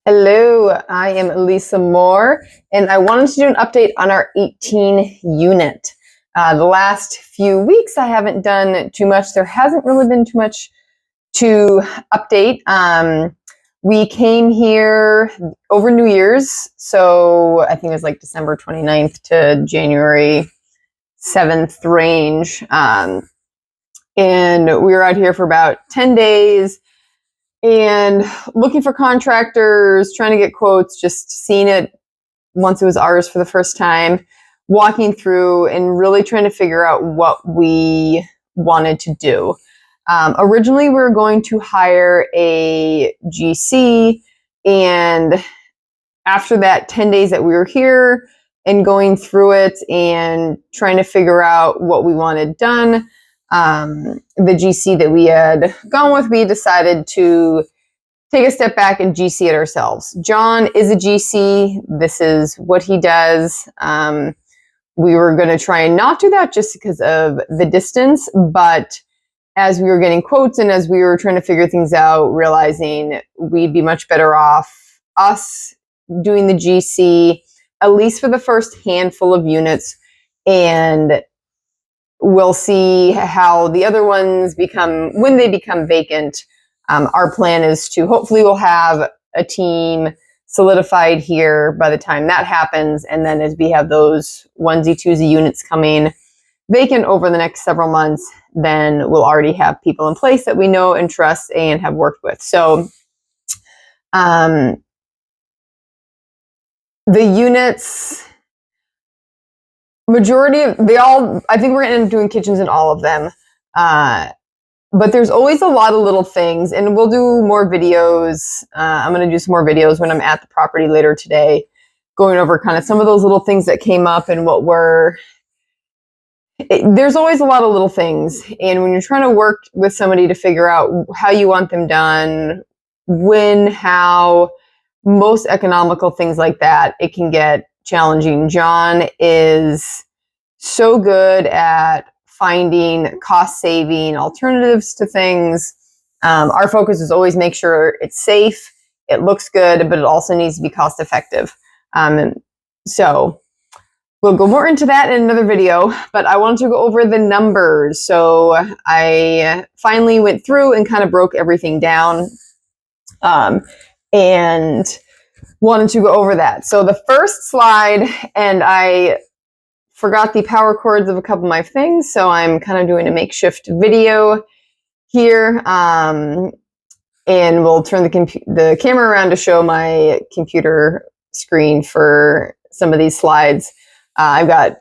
Hello, I am Lisa Moore, and I wanted to do an update on our 18 unit. The last few weeks, I haven't done too much. There hasn't really been too much to update. We came here over New Year's, so I think it was like December 29th to January 7th range. And we were out here for about 10 days. And looking for contractors, trying to get quotes, just seeing it once it was ours for the first time, walking through and really trying to figure out what we wanted to do. Originally, we were going to hire a GC, and after that 10 days that we were here and going through it and trying to figure out what we wanted done, the GC that we had gone with, we decided to take a step back and GC it ourselves. John is a GC. This is what he does. We were going to try and not do that just because of the distance, but as we were getting quotes and as we were trying to figure things out, realizing we'd be much better off us doing the GC, at least for the first handful of units, and we'll see how the other ones become when they become vacant. Our plan is to hopefully we'll have a team solidified here by the time that happens. And then as we have those onesie, twosie units coming vacant over the next several months, then we'll already have people in place that we know and trust and have worked with. So the units, majority of I think we're going to end up doing kitchens in all of them. But there's always a lot of little things, and we'll do more videos. I'm going to do some more videos when I'm at the property later today, going over kind of some of those little things that came up and there's always a lot of little things. And when you're trying to work with somebody to figure out how you want them done, when, how, most economical things like that, it can get challenging. John is so good at finding cost-saving alternatives to things. Our focus is always make sure it's safe, it looks good, but it also needs to be cost-effective. So we'll go more into that in another video, but I wanted to go over the numbers. So I finally went through and kind of broke everything down and wanted to go over that. So the first slide, and I forgot the power cords of a couple of my things, so I'm kind of doing a makeshift video here, and we'll turn the camera around to show my computer screen for some of these slides. I've got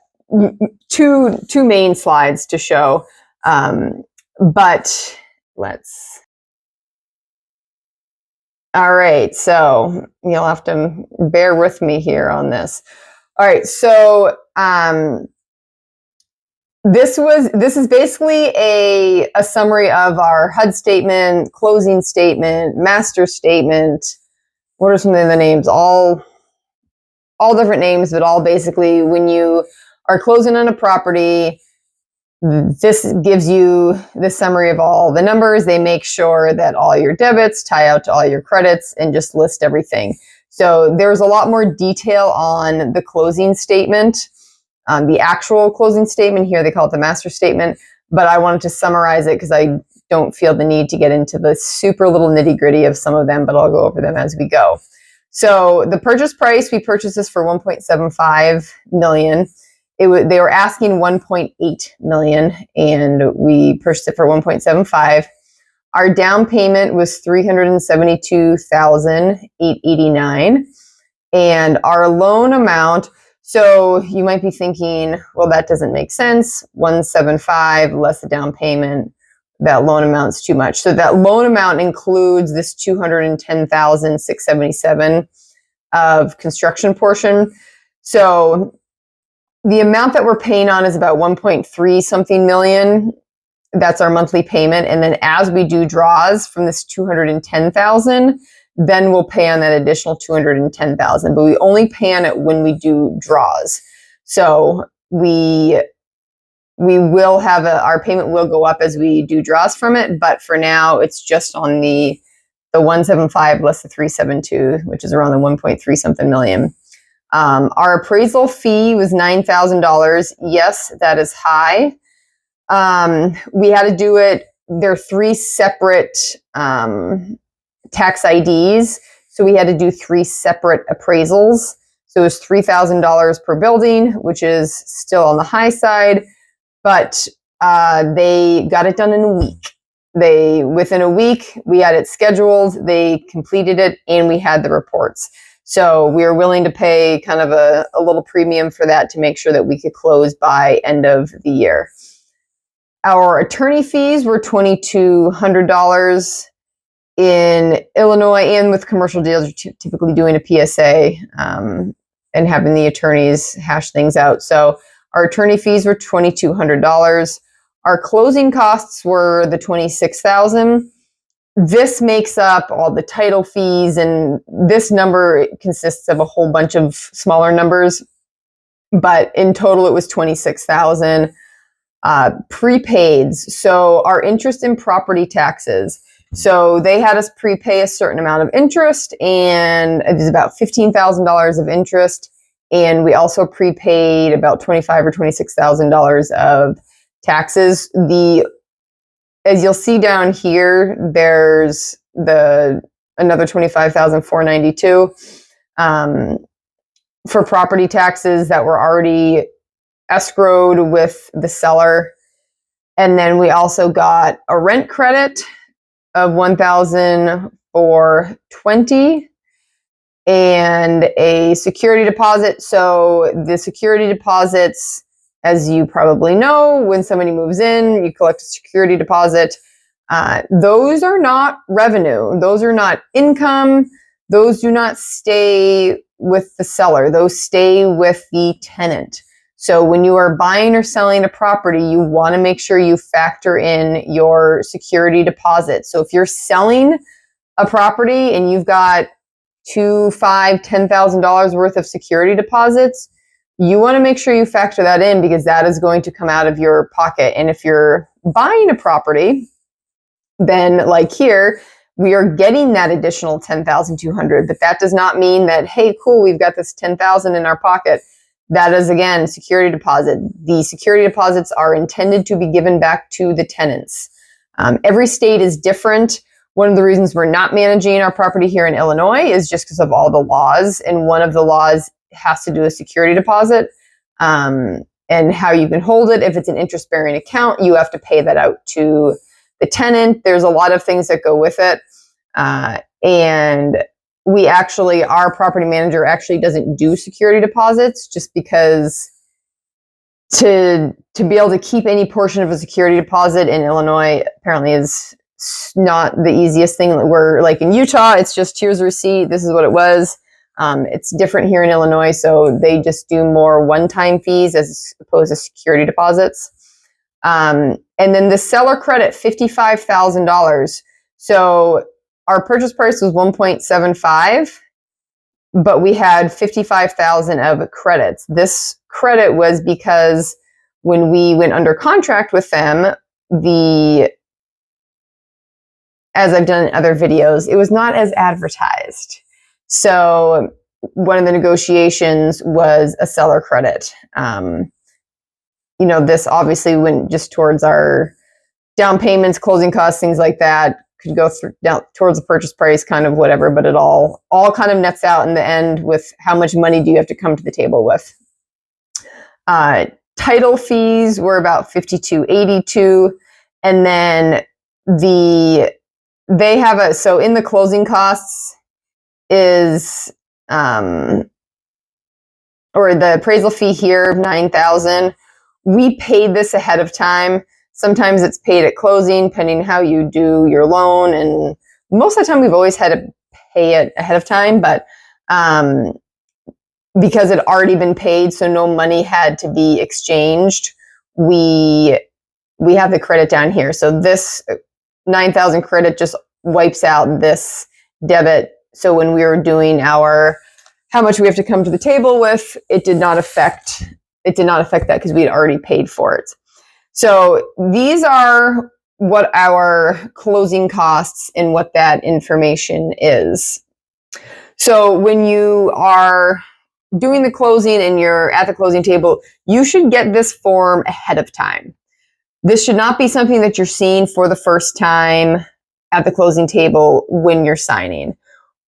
two main slides to show, but all right, so you'll have to bear with me here on this. All right, so this is basically a summary of our HUD statement, closing statement, master statement. What are some of the names? All different names, but all basically when you are closing on a property, this gives you the summary of all the numbers. They make sure that all your debits tie out to all your credits and just list everything. So there's a lot more detail on the closing statement, the actual closing statement. Here they call it the master statement, but I wanted to summarize it because I don't feel the need to get into the super little nitty gritty of some of them, but I'll go over them as we go. So the purchase price, we purchased this for $1.75 million. They were asking $1.8 million, and we purchased it for $1.75. Our down payment was $372,889, and our loan amount. So you might be thinking, well, that doesn't make sense. $175 less the down payment. That loan amount's too much. So that loan amount includes this $210,677 of construction portion. So the amount that we're paying on is about 1.3 something million. That's our monthly payment. And then as we do draws from this 210,000, then we'll pay on that additional 210,000. But we only pay on it when we do draws. So we will have our payment will go up as we do draws from it. But for now, it's just on the the 175 less the 372, which is around the 1.3 something million. Our appraisal fee was $9,000. Yes, that is high. We had to do it. There are 3 separate tax IDs. So we had to do 3 separate appraisals. So it was $3,000 per building, which is still on the high side, but they got it done in a week. Within a week, we had it scheduled, they completed it, and we had the reports. So we were willing to pay kind of a little premium for that to make sure that we could close by end of the year. Our attorney fees were $2,200 in Illinois, and with commercial deals, you're typically doing a PSA and having the attorneys hash things out. So our attorney fees were $2,200. Our closing costs were the $26,000. This makes up all the title fees, and this number consists of a whole bunch of smaller numbers, but in total it was $26,000. Prepaids, so our interest in property taxes. So they had us prepay a certain amount of interest, and it was about $15,000 of interest, and we also prepaid about $25,000 or $26,000 of taxes. As you'll see down here, there's another $25,492 for property taxes that were already escrowed with the seller. And then we also got a rent credit of $1,420 and a security deposit. So the security deposits, as you probably know, when somebody moves in, you collect a security deposit. Those are not revenue. Those are not income. Those do not stay with the seller. Those stay with the tenant. So when you are buying or selling a property, you want to make sure you factor in your security deposit. So if you're selling a property and you've got $2,000, $5,000, $10,000 worth of security deposits, you want to make sure you factor that in, because that is going to come out of your pocket. And if you're buying a property, then like here, we are getting that additional $10,200, but that does not mean that, hey, cool, we've got this $10,000 in our pocket. That is, again, security deposit. The security deposits are intended to be given back to the tenants. Every state is different. One of the reasons we're not managing our property here in Illinois is just because of all the laws. And one of the laws has to do with security deposit and how you can hold it. If it's an interest-bearing account, you have to pay that out to the tenant. There's a lot of things that go with it. And our property manager actually doesn't do security deposits, just because to be able to keep any portion of a security deposit in Illinois apparently is not the easiest thing. We're like in Utah, it's just here's a receipt, this is what it was. It's different here in Illinois, so they just do more one-time fees as opposed to security deposits. And then the seller credit, $55,000. So our purchase price was 1.75, but we had $55,000 of credits. This credit was because when we went under contract with them, as I've done in other videos, it was not as advertised. So one of the negotiations was a seller credit. This obviously went just towards our down payments, closing costs, things like that. Could go down towards the purchase price, kind of whatever, but it all kind of nets out in the end with how much money do you have to come to the table with. Title fees were about $52.82, and then so in the closing costs is or the appraisal fee here of $9,000. We paid this ahead of time. Sometimes it's paid at closing, depending how you do your loan. And most of the time we've always had to pay it ahead of time, but because it had already been paid, so no money had to be exchanged, we have the credit down here. So this $9,000 credit just wipes out this debit. So when we were doing how much we have to come to the table with, it did not affect that because we had already paid for it. So these are what our closing costs and what that information is. So when you are doing the closing and you're at the closing table, you should get this form ahead of time. This should not be something that you're seeing for the first time at the closing table when you're signing.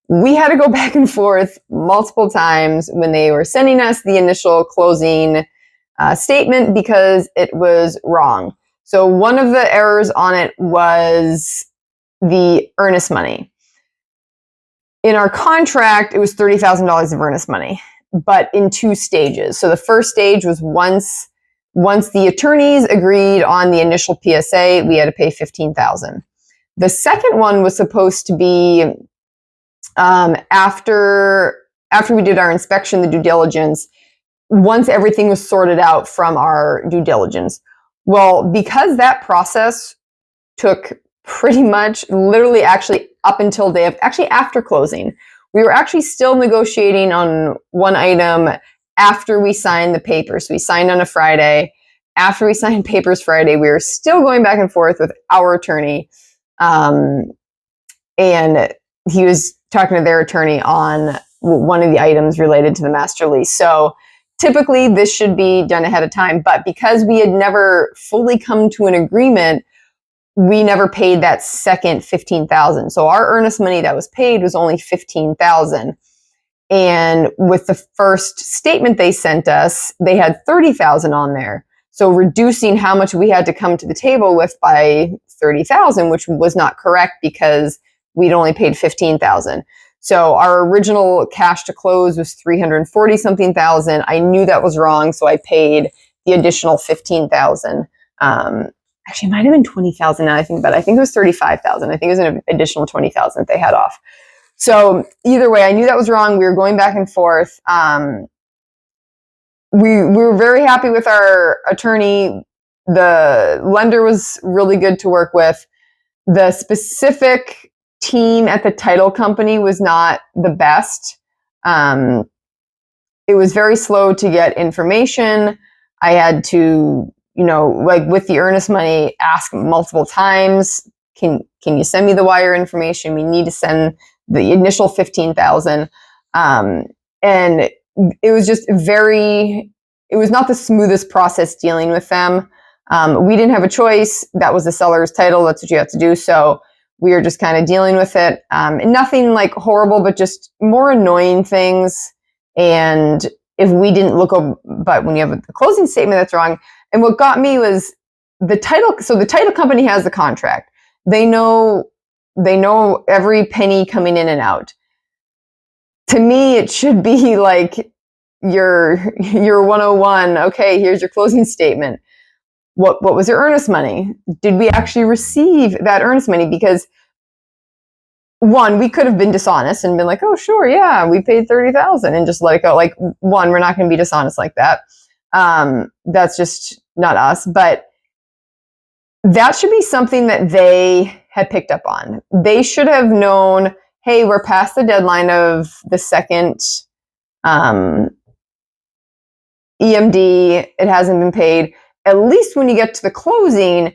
We had to go back and forth multiple times when they were sending us the initial closing statement because it was wrong. So one of the errors on it was the earnest money. In our contract, it was $30,000 of earnest money, but in 2 stages. So the first stage was once the attorneys agreed on the initial PSA, we had to pay $15,000. The second one was supposed to be after we did our inspection, the due diligence, once everything was sorted out from our due diligence. Well, because that process took pretty much literally actually up until after closing, we were actually still negotiating on one item after we signed the papers. So we signed on a Friday. After we signed papers Friday, we were still going back and forth with our attorney. And he was talking to their attorney on one of the items related to the master lease. So typically this should be done ahead of time, but because we had never fully come to an agreement, we never paid that second $15,000. So our earnest money that was paid was only $15,000. And with the first statement they sent us, they had $30,000 on there. So reducing how much we had to come to the table with by $30,000, which was not correct because we'd only paid $15,000. So our original cash to close was $340 something thousand. I knew that was wrong, so I paid the additional $15,000. Actually, it might have been $20,000 now I think, but I think it was $35,000. I think it was an additional $20,000 that they had off. So either way, I knew that was wrong. We were going back and forth. We were very happy with our attorney. The lender was really good to work with. The specific team at the title company was not the best. It was very slow to get information. I had to, like with the earnest money, ask multiple times, can you send me the wire information? We need to send the initial $15,000. And it was just it was not the smoothest process dealing with them. We didn't have a choice. That was the seller's title. That's what you have to do. So we were just kind of dealing with it. And nothing like horrible, but just more annoying things. And if we didn't look over, but when you have a closing statement that's wrong. And what got me was the title. So the title company has the contract. They know every penny coming in and out. To me, it should be like your 101. Okay, here's your closing statement. What was your earnest money? Did we actually receive that earnest money? Because one, we could have been dishonest and been like, oh, sure, yeah, we paid $30,000 and just let it go. Like, one, we're not going to be dishonest like that. That's just not us. But that should be something that they had picked up on. They should have known, hey, we're past the deadline of the second EMD. It hasn't been paid. At least when you get to the closing,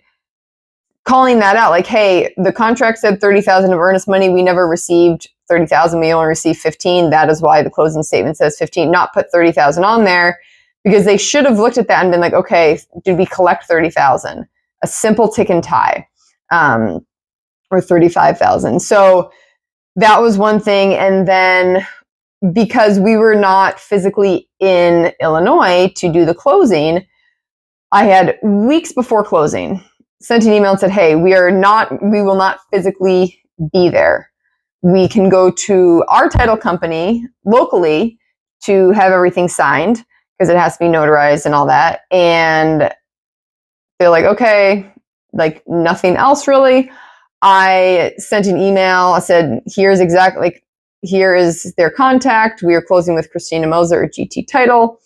calling that out, like, hey, the contract said $30,000 of earnest money. We never received $30,000. We only received $15,000. That is why the closing statement says $15,000. Not put $30,000 on there, because they should have looked at that and been like, okay, did we collect $30,000? A simple tick and tie, or $35,000. So that was one thing. And then because we were not physically in Illinois to do the closing, I had weeks before closing sent an email and said, hey, we will not physically be there. We can go to our title company locally to have everything signed because it has to be notarized and all that. And they're like, okay, like nothing else really. I sent an email. I said, here is their contact. We are closing with Christina Moser at GT Title.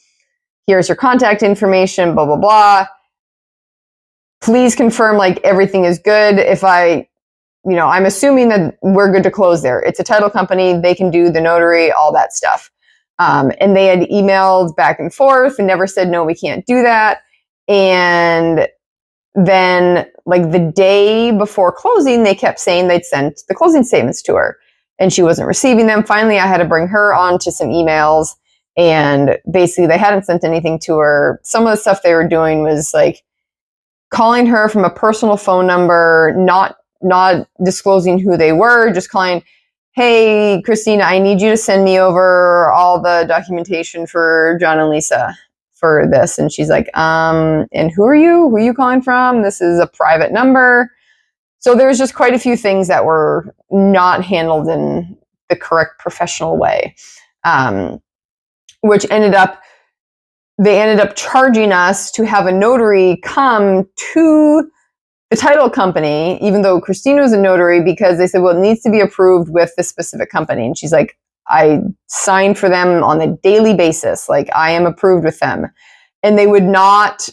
Here's your contact information, blah, blah, blah. Please confirm like everything is good. I'm assuming that we're good to close there. It's a title company. They can do the notary, all that stuff. And they had emailed back and forth and never said, no, we can't do that. And then like the day before closing, they kept saying they'd sent the closing statements to her and she wasn't receiving them. Finally, I had to bring her on to some emails, and basically they hadn't sent anything to her. Some of the stuff they were doing was like calling her from a personal phone number, not disclosing who they were, just calling, hey, Christina, I need you to send me over all the documentation for John and Lisa for this. And she's like, and who are you? Who are you calling from? This is a private number. So there's just quite a few things that were not handled in the correct professional way, which they ended up charging us to have a notary come to the title company, even though Christina was a notary, because they said, well, it needs to be approved with this specific company. And she's like, I sign for them on a daily basis. Like, I am approved with them. And they would not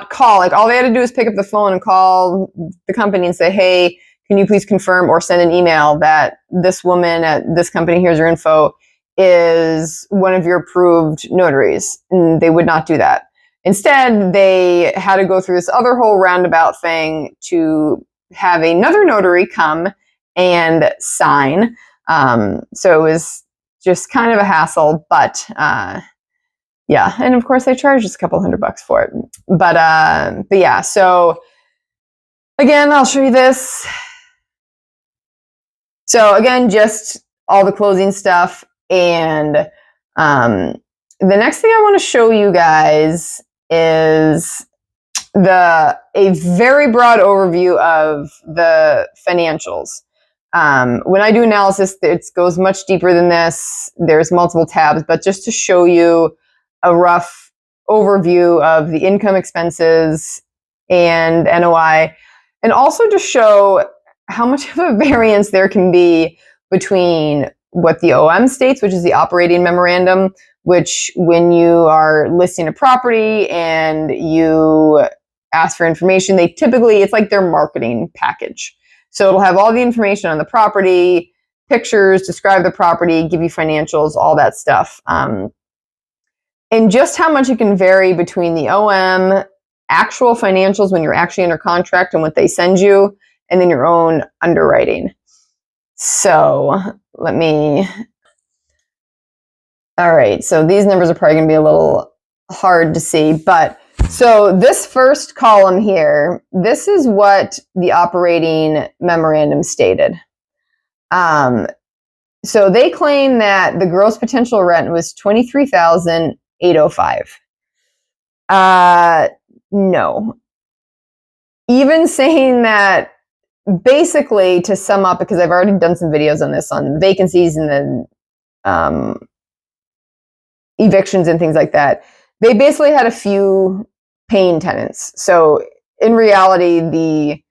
call. Like, all they had to do is pick up the phone and call the company and say, hey, can you please confirm or send an email that this woman at this company, here's your info, is one of your approved notaries. And they would not do that. Instead, they had to go through this other whole roundabout thing to have another notary come and sign. So it was just kind of a hassle, but yeah. And of course they charged us a couple $100 for it. But yeah, so again, I'll show you this. So again, just all the closing stuff. And the next thing I want to show you guys is a very broad overview of the financials. When I do analysis, it goes much deeper than this. There's multiple tabs, but just to show you a rough overview of the income, expenses, and NOI, and also to show how much of a variance there can be between what the OM states, which is the operating memorandum, which when you are listing a property and you ask for information, it's like their marketing package. So it'll have all the information on the property, pictures, describe the property, give you financials, all that stuff. And just how much it can vary between the OM actual financials when you're actually under contract and what they send you, and then your own underwriting. So all right, so these numbers are probably going to be a little hard to see, but so this first column here, this is what the operating memorandum stated. So they claim that the gross potential rent was $23,805. No. Even saying that, basically, to sum up, because I've already done some videos on this, on vacancies and then evictions and things like that, they basically had a few paying tenants. So in reality, the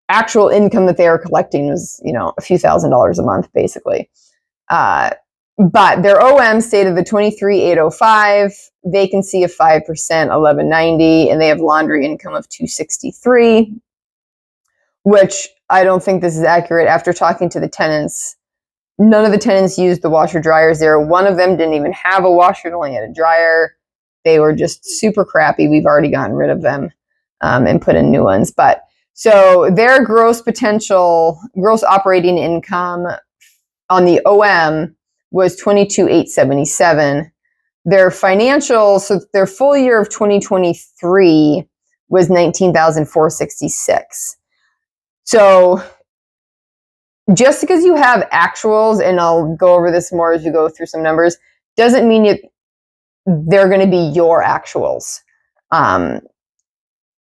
actual income that they were collecting was, a few $1,000s a month, basically. But their OM stated the 23,805, vacancy of 5%, 1190, and they have laundry income of 263, which I don't think this is accurate. After talking to the tenants, none of the tenants used the washer dryers there. One of them didn't even have a washer, only had a dryer. They were just super crappy. We've already gotten rid of them and put in new ones. But so their gross operating income on the OM was $22,877. Their financial, so their full year of 2023 was $19,466. So just because you have actuals, and I'll go over this more as we go through some numbers, doesn't mean they're going to be your actuals. Our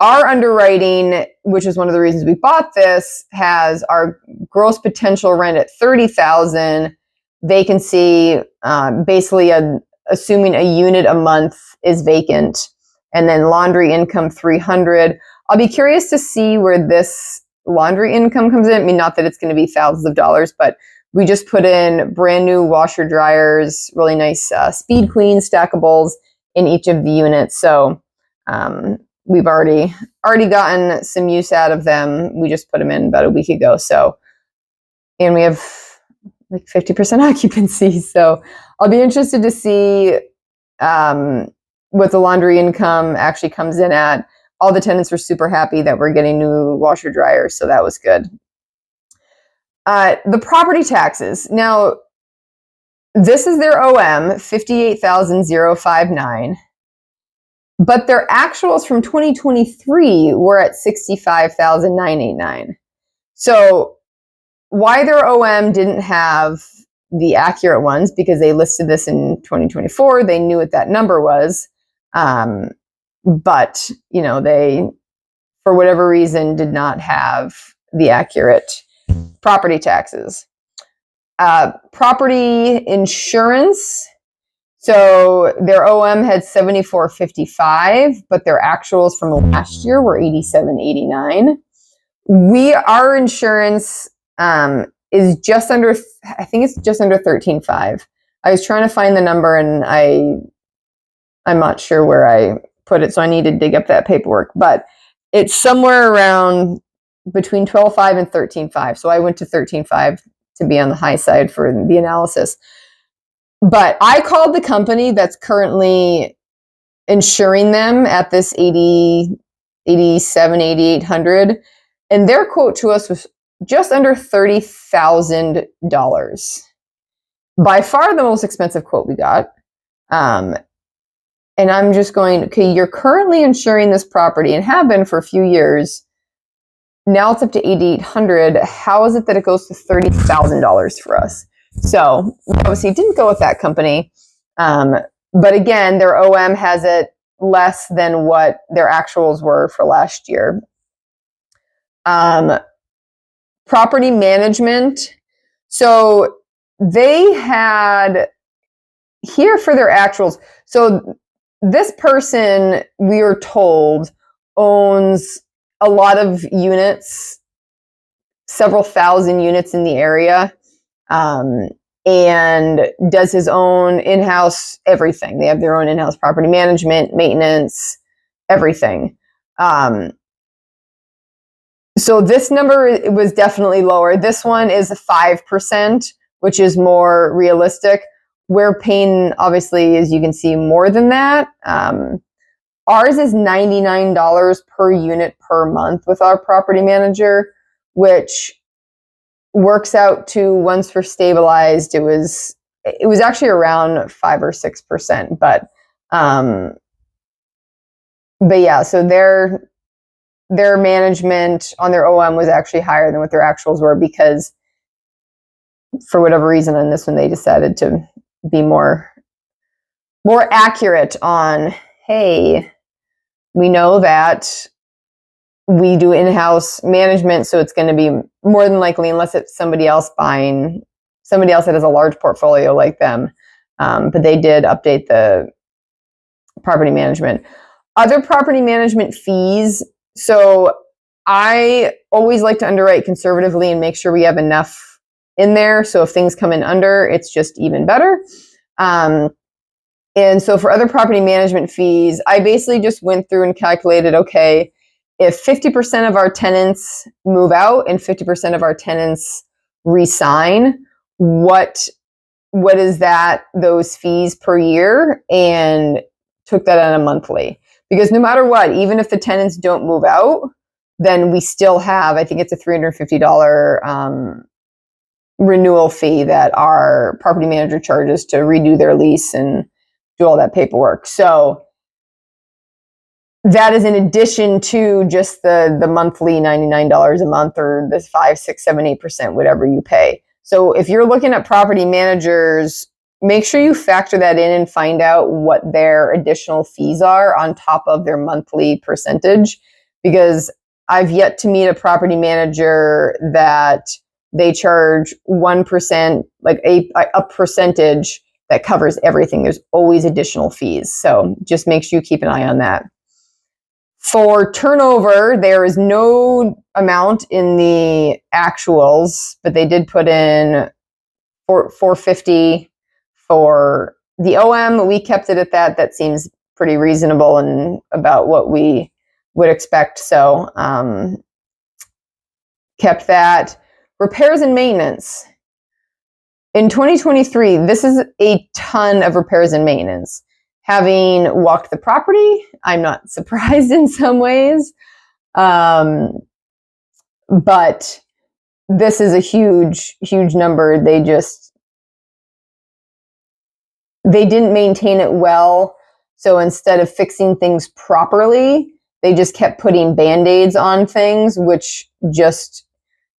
underwriting, which is one of the reasons we bought this, has our gross potential rent at $30,000, vacancy, basically assuming a unit a month is vacant, and then laundry income $300. I'll be curious to see where this laundry income comes in. I mean, not that it's going to be thousands of dollars, but we just put in brand new washer dryers, really nice speed queen stackables in each of the units. So we've already gotten some use out of them. We just put them in about a week ago. So, and we have like 50% occupancy. So I'll be interested to see what the laundry income actually comes in at. all the tenants were super happy that we're getting new washer dryers, so that was good. The property taxes. Now, this is their OM, 58,059. But their actuals from 2023 were at 65,989. So why their OM didn't have the accurate ones, because they listed this in 2024, they knew what that number was. But, they, for whatever reason, did not have the accurate property taxes. Property insurance. So their OM had 74.55, but their actuals from last year were 87.89. Our insurance is just under, I think it's just under 13.5. I was trying to find the number and I'm not sure where I put it, so I need to dig up that paperwork, but it's somewhere around between 12.5 and 13.5. So I went to 13.5 to be on the high side for the analysis. But I called the company that's currently insuring them at this 8,800, and their quote to us was just under $30,000. By far the most expensive quote we got. And I'm just going, okay, you're currently insuring this property and have been for a few years. Now it's up to 8,800. How is it that it goes to $30,000 for us? So obviously didn't go with that company. But again, their OM has it less than what their actuals were for last year. Property management. So they had here for their actuals. So this person, we are told, owns a lot of units, several thousand units in the area. And does his own in-house everything. They have their own in-house property management, maintenance, everything. So this number was definitely lower. This one is 5%, which is more realistic. We're paying, obviously, as you can see, more than that. Ours is $99 per unit per month with our property manager, which works out to, once we're stabilized, it was actually around 5 or 6%, but yeah, so their management on their OM was actually higher than what their actuals were, because for whatever reason on this one they decided to be more accurate on, hey, we know that we do in-house management, so it's going to be more than likely, unless it's somebody else that has a large portfolio like them. But they did update the property management. Other property management fees. So I always like to underwrite conservatively and make sure we have enough in there. So if things come in under, it's just even better. And so for other property management fees, I basically just went through and calculated, okay, if 50% of our tenants move out and 50% of our tenants re-sign, what is those fees per year, and took that on a monthly. Because no matter what, even if the tenants don't move out, then we still have, I think it's a $350 renewal fee that our property manager charges to redo their lease and do all that paperwork. So that is in addition to just the monthly $99 a month, or this 5, 6, 7, 8%, whatever you pay. So if you're looking at property managers, make sure you factor that in and find out what their additional fees are on top of their monthly percentage, because I've yet to meet a property manager that they charge 1%, like a percentage that covers everything. There's always additional fees. So just make sure you keep an eye on that. For turnover, there is no amount in the actuals, but they did put in $450 for the OM. We kept it at that. That seems pretty reasonable and about what we would expect. So kept that. Repairs and maintenance. In 2023, this is a ton of repairs and maintenance. Having walked the property, I'm not surprised in some ways. But this is a huge, huge number. They didn't maintain it well. So instead of fixing things properly, they just kept putting Band-Aids on things, which just,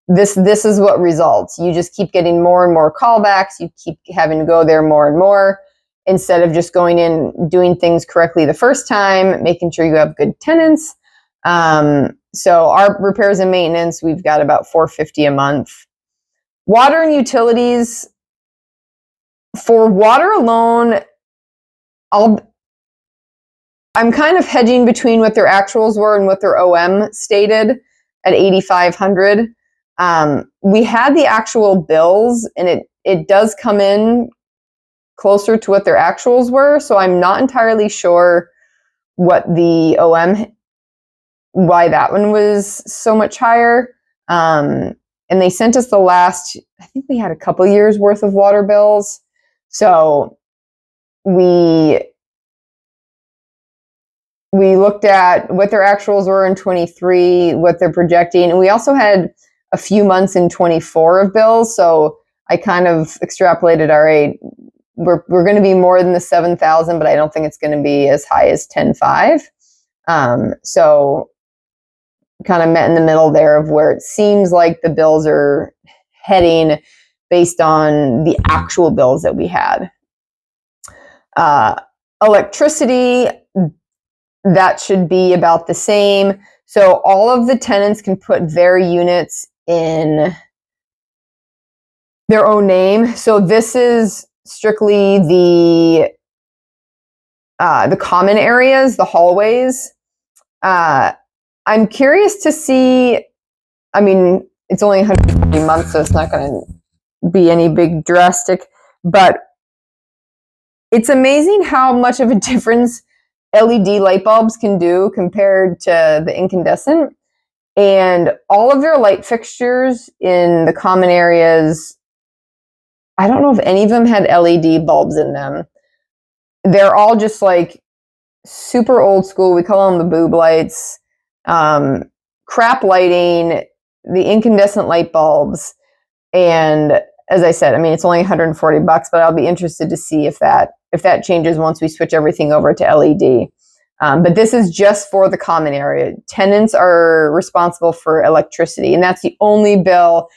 this is what results. You just keep getting more and more callbacks. You keep having to go there more and more instead of just going in, doing things correctly the first time, making sure you have good tenants. So our repairs and maintenance, we've got about $450 a month. Water and utilities, for water alone, I'm kind of hedging between what their actuals were and what their OM stated at $8,500. We had the actual bills, and it does come in closer to what their actuals were. So I'm not entirely sure what the OM, why that one was so much higher. And they sent us the last, I think we had a couple years worth of water bills. So we looked at what their actuals were in 23, what they're projecting. And we also had a few months in 24 of bills. So I kind of extrapolated, all right, we're going to be more than the 7,000, but I don't think it's going to be as high as 10.5. So kind of met in the middle there of where it seems like the bills are heading based on the actual bills that we had. Electricity, that should be about the same. So all of the tenants can put their units in their own name. So this is strictly the common areas, the hallways. I'm curious to see, I mean, it's only 140 months, so it's not going to be any big drastic, but it's amazing how much of a difference LED light bulbs can do compared to the incandescent. And all of their light fixtures in the common areas, I don't know if any of them had LED bulbs in them. They're all just like super old school. We call them the boob lights. Crap lighting, the incandescent light bulbs. And as I said, I mean, it's only $140, but I'll be interested to see if that changes once we switch everything over to LED. But this is just for the common area. Tenants are responsible for electricity, and that's the only bill.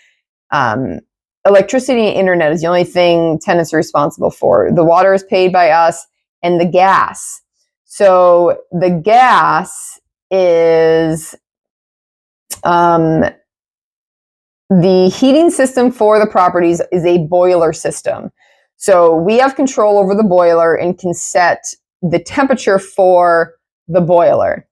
Electricity and internet is the only thing tenants are responsible for. The water is paid by us, and the gas. So the gas is the heating system for the properties is a boiler system. So we have control over the boiler and can set the temperature for the boiler.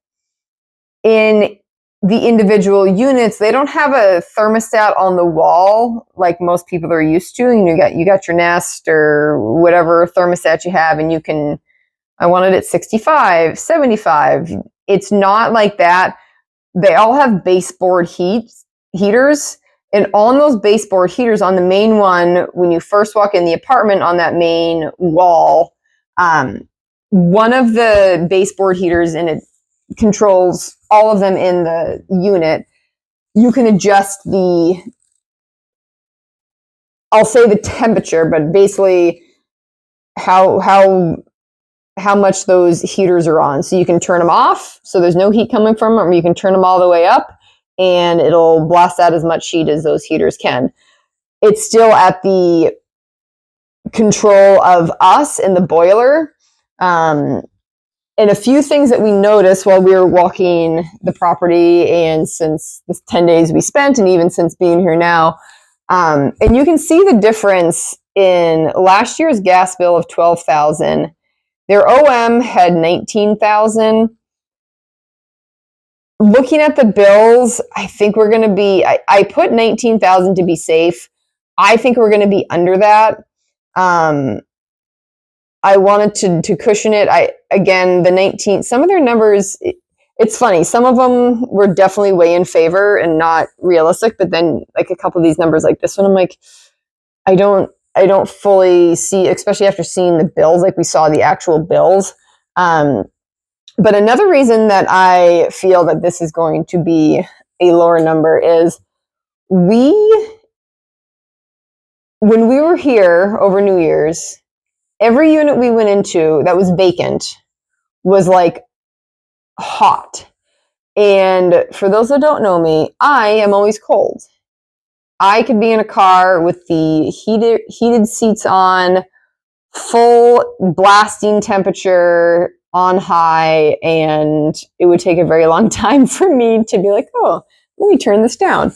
In the individual units, they don't have a thermostat on the wall like most people are used to. And you got your Nest or whatever thermostat you have, and you can, I want it at 65, 75. It's not like that. They all have baseboard heaters. And on those baseboard heaters, on the main one, when you first walk in the apartment, on that main wall, one of the baseboard heaters, and it controls all of them in the unit. You can adjust I'll say the temperature, but basically how much those heaters are on. So you can turn them off, so there's no heat coming from them, or you can turn them all the way up, and it'll blast out as much heat as those heaters can. It's still at the control of us and the boiler. And a few things that we noticed while we were walking the property, and since the 10 days we spent, and even since being here now, and you can see the difference in last year's gas bill of $12,000. Their OM had $19,000. Looking at the bills, I think we're going to be, I put $19,000 to be safe. I think we're going to be under that. I wanted to cushion it. Some of their numbers, it's funny. Some of them were definitely way in favor and not realistic. But then like a couple of these numbers like this one, I'm like, I don't fully see, especially after seeing the bills, like we saw the actual bills. But another reason that I feel that this is going to be a lower number is when we were here over New Year's, every unit we went into that was vacant was like hot. And for those that don't know me, I am always cold. I could be in a car with the heated seats on, full blasting temperature on high, and it would take a very long time for me to be like, oh, let me turn this down.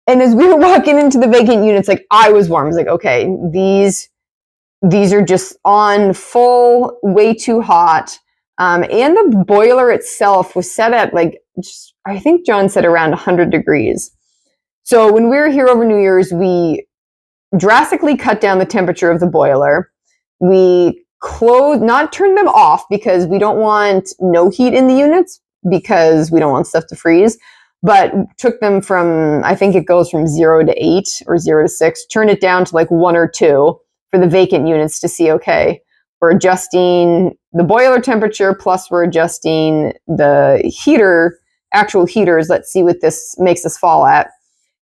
And as we were walking into the vacant units, like I was warm. I was like, okay, these are just on full, way too hot. And the boiler itself was set at like, I think John said around 100 degrees. So when we were here over New Year's, we drastically cut down the temperature of the boiler. We not turned them off because we don't want no heat in the units because we don't want stuff to freeze, but took them from, I think it goes from 0 to 8 or 0 to 6, turned it down to like 1 or 2 for the vacant units to see, okay, we're adjusting the boiler temperature plus we're adjusting the actual heaters. Let's see what this makes us fall at.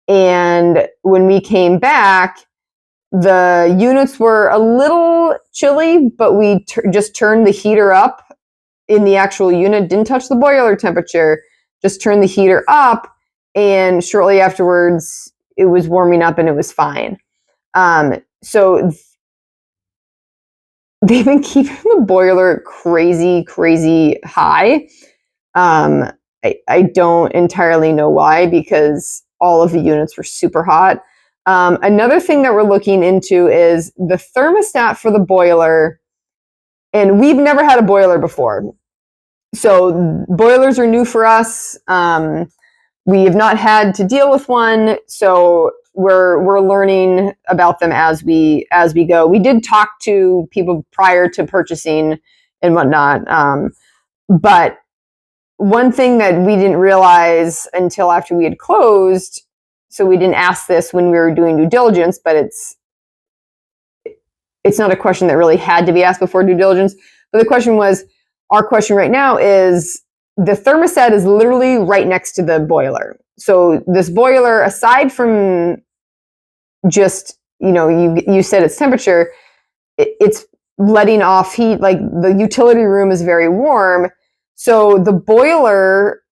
And when we came back, the units were a little chilly, but we just turned the heater up in the actual unit, didn't touch the boiler temperature, just turned the heater up, and shortly afterwards, it was warming up and it was fine. So they've been keeping the boiler crazy, crazy high. I don't entirely know why, because all of the units were super hot. Another thing that we're looking into is the thermostat for the boiler. And we've never had a boiler before. So boilers are new for us. We have not had to deal with one. So we're learning about them as we go. We did talk to people prior to purchasing and whatnot. But one thing that we didn't realize until after we had closed, so we didn't ask this when we were doing due diligence, but it's not a question that really had to be asked before due diligence. But the question was, our question right now is, the thermostat is literally right next to the boiler. So this boiler, aside from just, you said its temperature, it's letting off heat. Like the utility room is very warm. So the boiler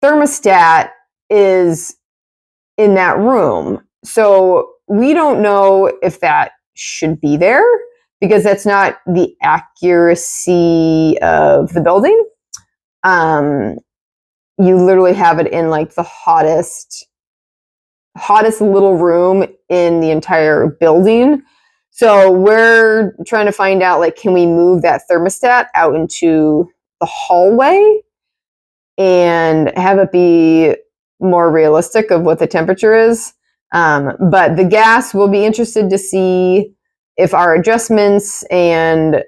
thermostat is in that room. So we don't know if that should be there because that's not the accuracy of the building. You literally have it in like the hottest little room in the entire building. So we're trying to find out, like, can we move that thermostat out into the hallway and have it be more realistic of what the temperature is. But the gas, will be interested to see if our adjustments and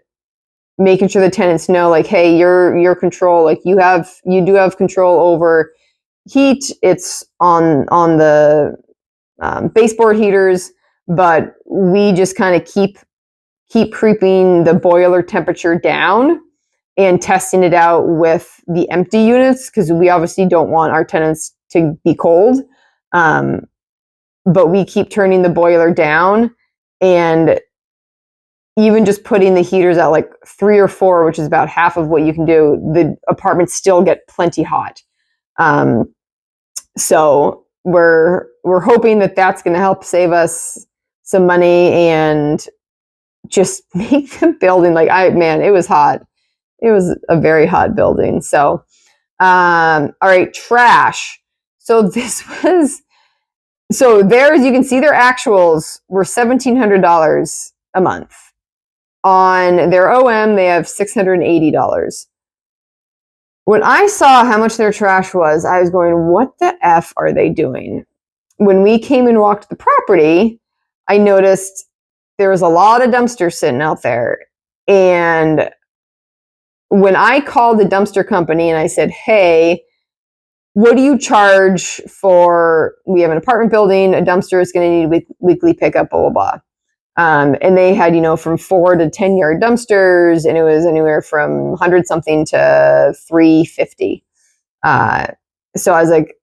making sure the tenants know, like, hey, your control, like you do have control over heat. It's on the baseboard heaters, but we just kind of keep creeping the boiler temperature down and testing it out with the empty units, because we obviously don't want our tenants to be cold. But we keep turning the boiler down, and even just putting the heaters at like 3 or 4, which is about half of what you can do, the apartments still get plenty hot. So we're hoping that that's going to help save us some money and just make the building, like, it was hot. It was a very hot building. So, all right, trash. So there, as you can see, their actuals were $1,700 a month. On their OM, they have $680. When I saw how much their trash was, I was going, what the F are they doing? When we came and walked the property, I noticed there was a lot of dumpsters sitting out there. And when I called the dumpster company and I said, hey, what do you charge for, we have an apartment building, a dumpster is going to need weekly pickup, blah, blah, And they had, from 4 to 10-yard dumpsters, and it was anywhere from 100 something to 350. So I was like,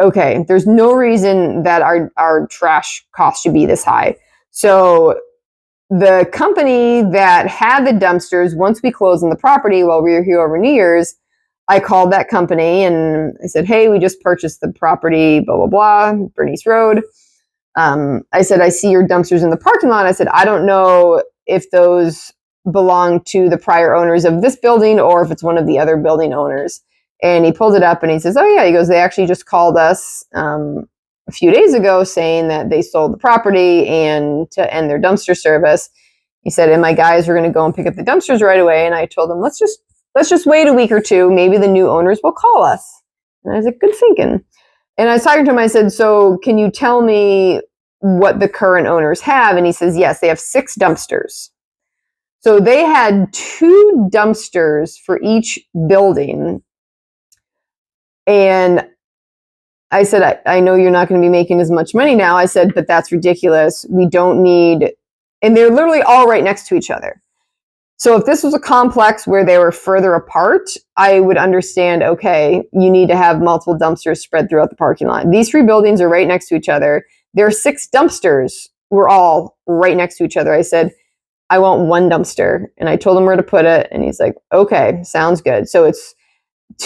okay, there's no reason that our trash cost should be this high. So the company that had the dumpsters, once we closed on the property while we were here over New Year's, I called that company and I said, hey, we just purchased the property, blah, blah, blah, Bernice Road. I said, I see your dumpsters in the parking lot. I said, I don't know if those belong to the prior owners of this building or if it's one of the other building owners. And he pulled it up and he says, oh yeah, he goes, they actually just called us a few days ago saying that they sold the property and to end their dumpster service. He said, and my guys were going to go and pick up the dumpsters right away. And I told them, let's just wait a week or two. Maybe the new owners will call us. And I was like, good thinking. And I was talking to him, I said, so can you tell me what the current owners have? And he says, yes, they have 6 dumpsters. So they had 2 dumpsters for each building. And I said, I know you're not going to be making as much money now. I said, but that's ridiculous. We don't need, and they're literally all right next to each other. So if this was a complex where they were further apart, I would understand, okay, you need to have multiple dumpsters spread throughout the parking lot. These 3 buildings are right next to each other. There are 6 dumpsters. We're all right next to each other. I said, I want 1 dumpster. And I told him where to put it. And he's like, okay, sounds good. So it's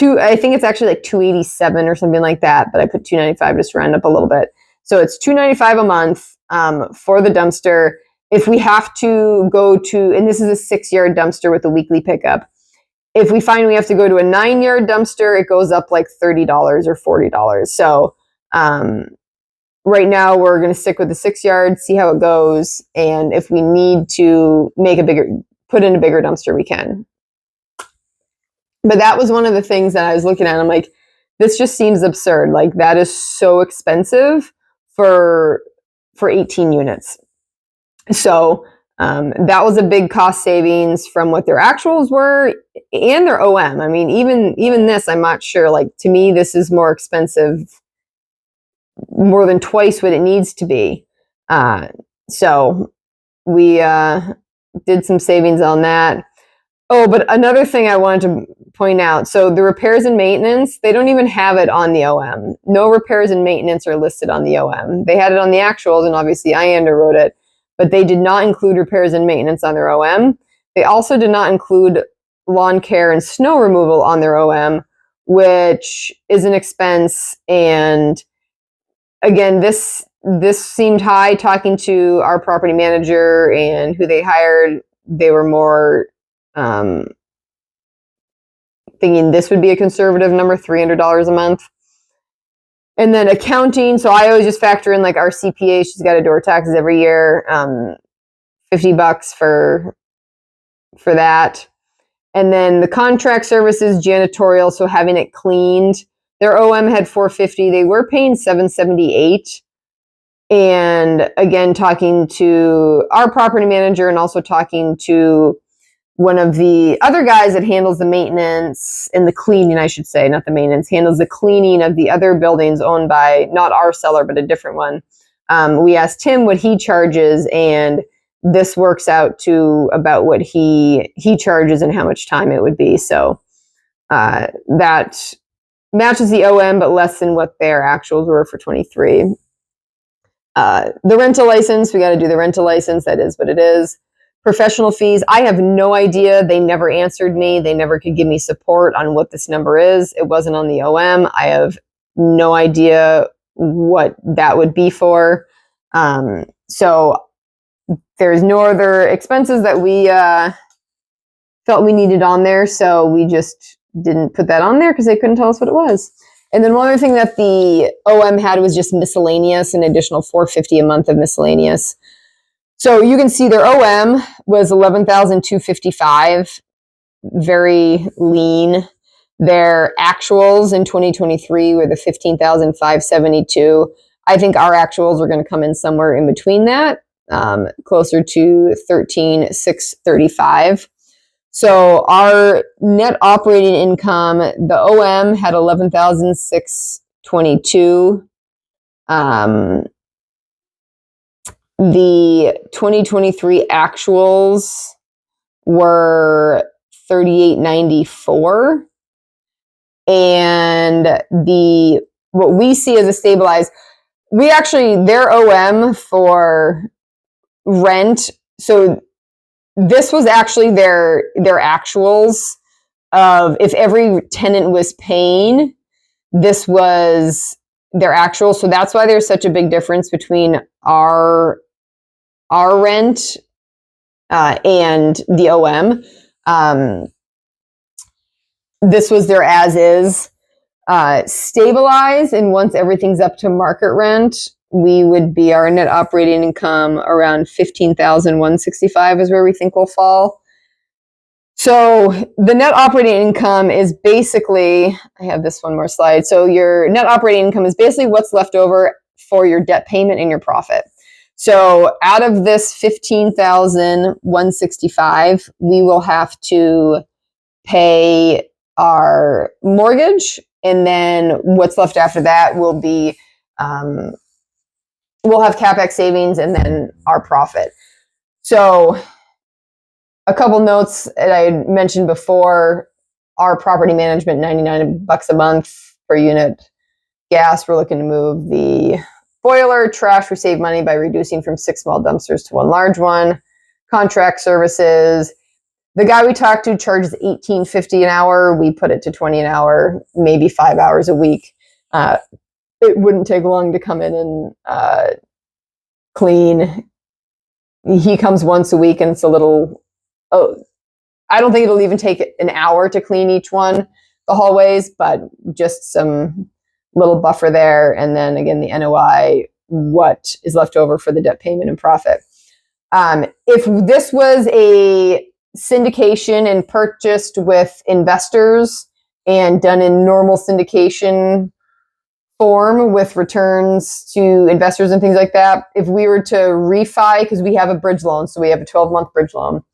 I think it's actually like $287 or something like that, but I put $295 just to round up a little bit. So it's $295 a month for the dumpster. If we have to go to, and this is a 6-yard dumpster with a weekly pickup. If we find we have to go to a 9-yard dumpster, it goes up like $30 or $40. So right now we're going to stick with the 6-yard, see how it goes. And if we need to put in a bigger dumpster, we can. But that was one of the things that I was looking at. I'm like, this just seems absurd. Like that is so expensive for 18 units. So that was a big cost savings from what their actuals were and their OM. I mean, even this, I'm not sure. Like to me, this is more expensive, more than twice what it needs to be. So we did some savings on that. Oh, but another thing I wanted to point out. So the repairs and maintenance, they don't even have it on the OM. No repairs and maintenance are listed on the OM. They had it on the actuals, and obviously I underwrote it, but they did not include repairs and maintenance on their OM. They also did not include lawn care and snow removal on their OM, which is an expense. And again, this seemed high. Talking to our property manager and who they hired, they were more thinking this would be a conservative number, $300 a month. And then accounting. So I always just factor in like our CPA. She's got to do her taxes every year. $50 for that. And then the contract services, janitorial. So having it cleaned. Their OM had $450. They were paying $778. And again, talking to our property manager and also talking to one of the other guys that handles the maintenance and the cleaning, I should say, not the maintenance, handles the cleaning of the other buildings owned by not our seller, but a different one. We asked him what he charges, and this works out to about what he charges and how much time it would be. So that matches the OM, but less than what their actuals were for 23. The rental license, we got to do the rental license. That is what it is. Professional fees, I have no idea. They never answered me. They never could give me support on what this number is. It wasn't on the OM. I have no idea what that would be for. So there's no other expenses that we felt we needed on there. So we just didn't put that on there because they couldn't tell us what it was. And then one other thing that the OM had was just miscellaneous, an additional $450 a month of miscellaneous. So you can see their OM was $11,255, very lean. Their actuals in 2023 were the $15,572. I think our actuals are going to come in somewhere in between that, closer to $13,635. So our net operating income, the OM had $11,622. The 2023 actuals were 3894, and what we see as a stabilized, their OM for rent, so this was actually their actuals of if every tenant was paying, this was their actual. So that's why there's such a big difference between our rent and the OM. This was their as is. Stabilize, and once everything's up to market rent, we would be our net operating income around 15,165 is where we think we'll fall. So the net operating income is basically, I have this one more slide. So your net operating income is basically what's left over for your debt payment and your profit. So out of this 15,165, we will have to pay our mortgage, and then what's left after that will be, we'll have CapEx savings and then our profit. So a couple notes that I mentioned before, our property management, $99 a month per unit. Gas, we're looking to move the boiler. Trash, we save money by reducing from 6 small dumpsters to 1 large one. Contract services, the guy we talked to charges $18.50 an hour. We put it to $20 an hour, maybe 5 hours a week. It wouldn't take long to come in and clean. He comes once a week, and it's a little, I don't think it'll even take an hour to clean each one, the hallways, but just some little buffer there. And then again, the NOI, what is left over for the debt payment and profit. If this was a syndication and purchased with investors and done in normal syndication form with returns to investors and things like that, if we were to refi, because we have a bridge loan, so we have a 12-month bridge loan,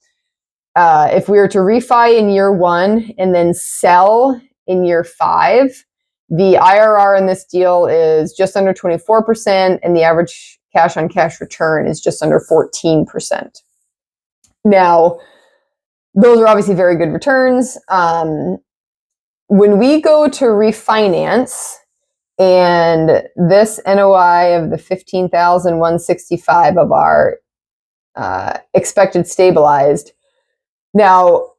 if we were to refi in year 1 and then sell in year 5, the IRR in this deal is just under 24%, and the average cash on cash return is just under 14%. Now, those are obviously very good returns. When we go to refinance, and this NOI of the 15,165 of our expected stabilized, now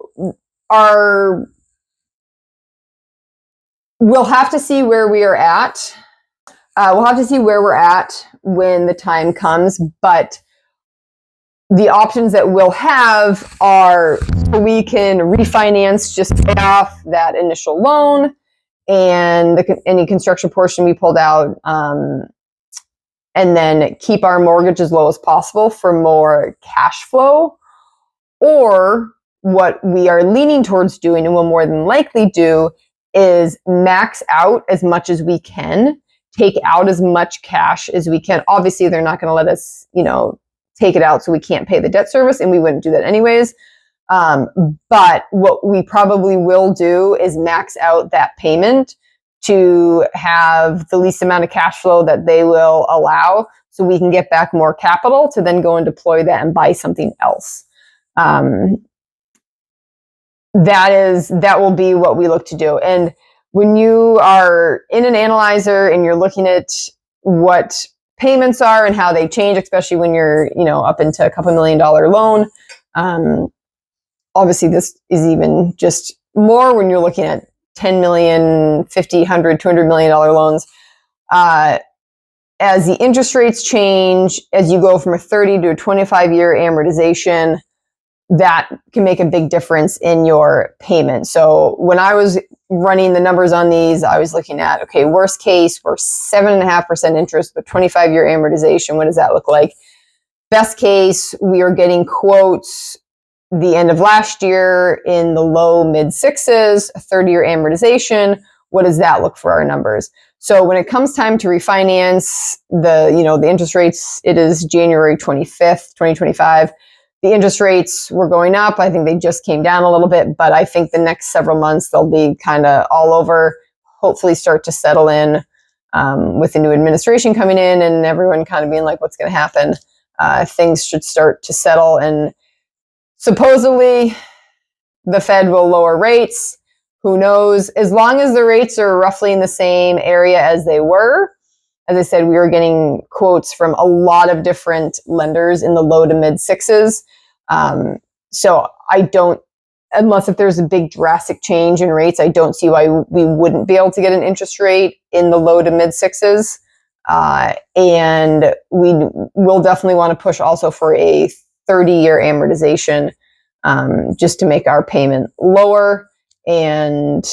we'll have to see where we are at. We'll have to see where we're at when the time comes, but the options that we'll have are we can refinance, just pay off that initial loan and any construction portion we pulled out, and then keep our mortgage as low as possible for more cash flow. Or what we are leaning towards doing and will more than likely do is max out as much as we can, take out as much cash as we can. Obviously, they're not going to let us, take it out so we can't pay the debt service, and we wouldn't do that anyways. But what we probably will do is max out that payment to have the least amount of cash flow that they will allow, so we can get back more capital to then go and deploy that and buy something else. That will be what we look to do. And when you are in an analyzer and you're looking at what payments are and how they change, especially when you're, up into a couple $1 million loan, obviously this is even just more when you're looking at 10 million, 50, 100, $200 million loans. As the interest rates change, as you go from a 30 to a 25-year amortization, that can make a big difference in your payment. So when I was running the numbers on these, I was looking at, okay, worst case, we're 7.5% interest, but 25-year amortization, what does that look like? Best case, we are getting quotes the end of last year in the low mid 6s, a 30-year amortization. What does that look for our numbers? So when it comes time to refinance, the interest rates, it is January 25th, 2025. The interest rates were going up. I think they just came down a little bit, but I think the next several months they'll be kind of all over, hopefully start to settle in with the new administration coming in and everyone kind of being like, what's going to happen? things should start to settle. And supposedly the Fed will lower rates. Who knows? As long as the rates are roughly in the same area as they were. As I said, we were getting quotes from a lot of different lenders in the low to mid sixes. So I don't, unless if there's a big drastic change in rates, I don't see why we wouldn't be able to get an interest rate in the low to mid sixes. And we will definitely want to push also for a 30-year amortization, just to make our payment lower. And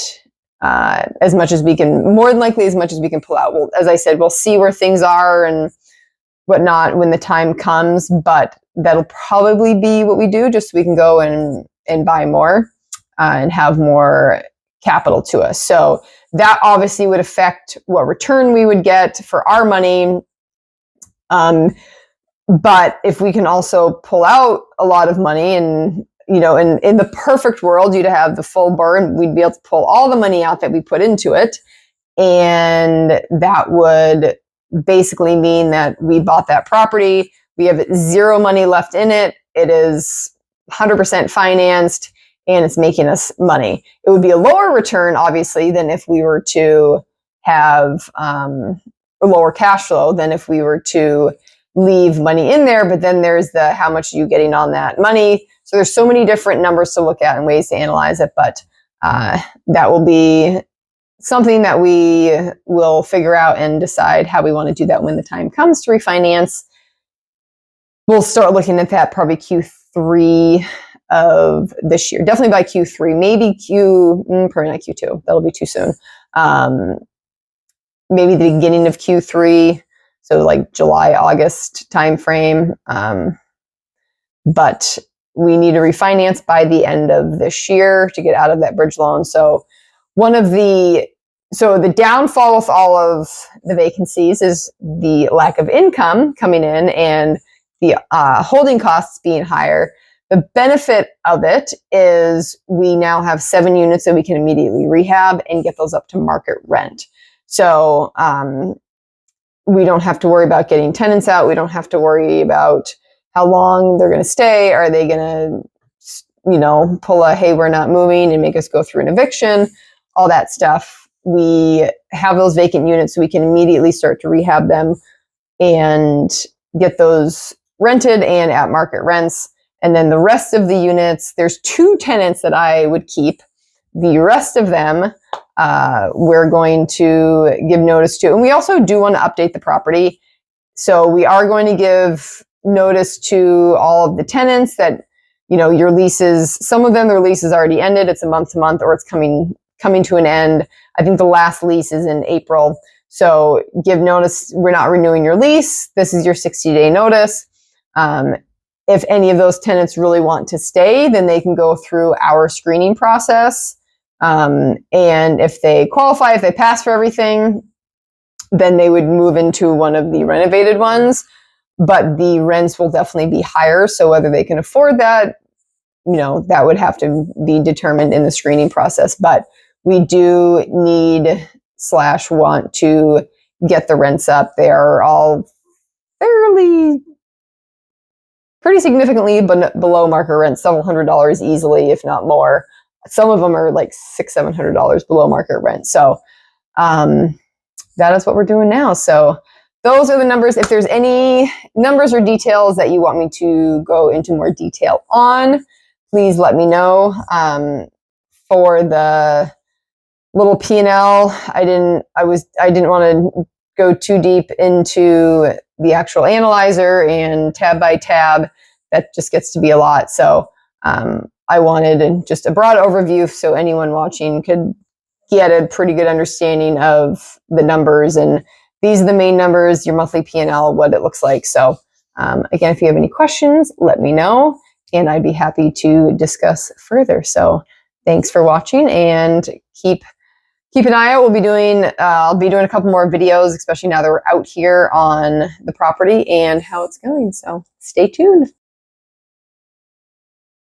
as much as we can, more than likely as much as we can pull out. Well, as I said, we'll see where things are and whatnot when the time comes, but that'll probably be what we do, just so we can go and buy more and have more capital to us. So that obviously would affect what return we would get for our money. But if we can also pull out a lot of money, and in the perfect world, you'd have the full burn. We'd be able to pull all the money out that we put into it. And that would basically mean that we bought that property. We have zero money left in it. It is 100% financed and it's making us money. It would be a lower return, obviously, than if we were to have a lower cash flow than if we were to leave money in there. But then there's the how much are you getting on that money. So there's so many different numbers to look at and ways to analyze it. But that will be something that we will figure out and decide how we want to do that when the time comes to refinance. We'll start looking at that probably Q3 of this year. Definitely by Q3, maybe probably not Q2. That'll be too soon. Maybe the beginning of Q3. So like July, August timeframe. But we need to refinance by the end of this year to get out of that bridge loan. So the downfall with all of the vacancies is the lack of income coming in and the holding costs being higher. The benefit of it is we now have 7 units that we can immediately rehab and get those up to market rent. So we don't have to worry about getting tenants out. We don't have to worry about how long they're going to stay. Are they going to, pull a, hey, we're not moving and make us go through an eviction, all that stuff. We have those vacant units so we can immediately start to rehab them and get those rented and at market rents. And then the rest of the units, there's 2 tenants that I would keep. The rest of them, we're going to give notice to. And we also do want to update the property. So we are going to give notice to all of the tenants that, your leases, some of them, their lease is already ended. It's a month to month, or it's coming to an end. I think the last lease is in April. So give notice, we're not renewing your lease. This is your 60-day notice. If any of those tenants really want to stay, then they can go through our screening process. And if they qualify, if they pass for everything, then they would move into one of the renovated ones. But the rents will definitely be higher. So whether they can afford that, that would have to be determined in the screening process. But we do need / want to get the rents up. They are all pretty significantly below market rent, several $100s easily, if not more. Some of them are like $600-700 below market rent. So that is what we're doing now. So those are the numbers. If there's any numbers or details that you want me to go into more detail on, please let me know. For the little P&L, I didn't want to go too deep into the actual analyzer and tab by tab. That just gets to be a lot. So I wanted just a broad overview so anyone watching could get a pretty good understanding of the numbers. And these are the main numbers, your monthly P&L, what it looks like. So again, if you have any questions, let me know and I'd be happy to discuss further. So thanks for watching and keep an eye out. I'll be doing a couple more videos, especially now that we're out here on the property and how it's going. So stay tuned.